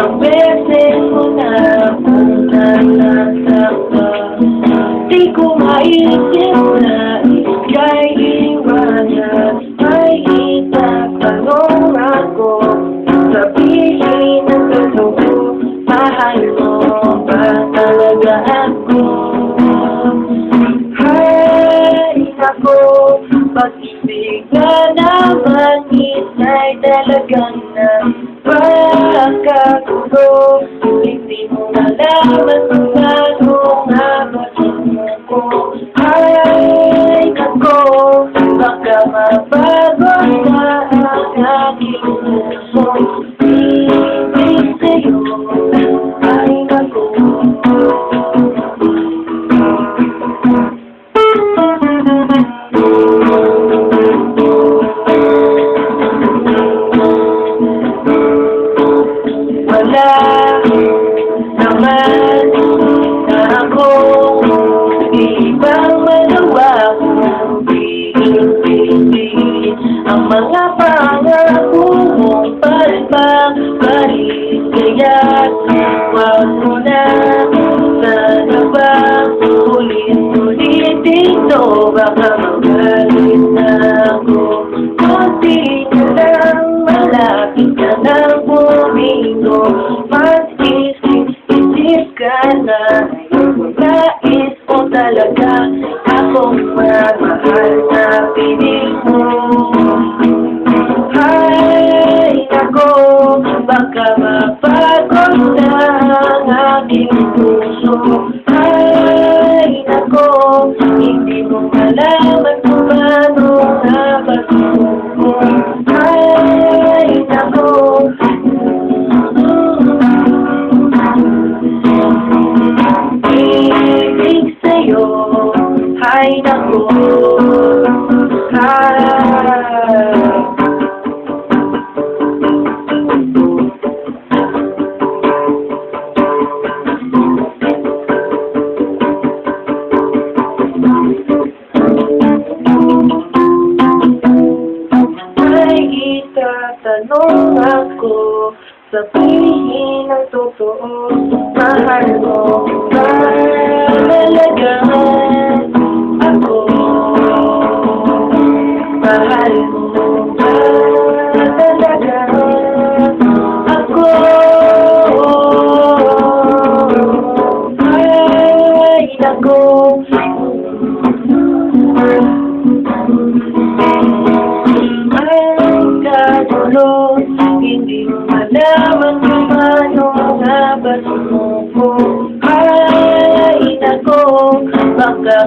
Ilang beses mo na akong nasasaktan. Di ko maisip na ika'y iwanan. May itatanong ako, sabihin ang totoo, mahal mo ba talaga ako? Hay nako, pag-ibig na naman isa'y talagang napakagulo. Hindi mo malaman kung ano nga ba ko. Hay nako, baka mabago na ang aking puso. Ibig sa'yo, hay nako. Wala naman na akong ibang magawa kundi ibigin ang mga pangako mong palpag-paris. Kaya't huwag mo na sana ba ulit-ulit dito, baka magalit na ako. Kunti na lang, malapit ka ng bumingo. Mas isip ka na, nais mo talaga akong magmahal na piling mo. Hay nako, baka mapagod na ang aking puso. Hay nako, hindi mo malaman kung ano nga ba ko. Hay nako, ibig sa'yo, hay nako. Tanong ako, sabihin ang totoo, mahal mo ba talaga ako? Mahal mo ba talaga ako? Ay, nako. Hindi mo malaman kung ano nga ba sumuko. Ay nako, baka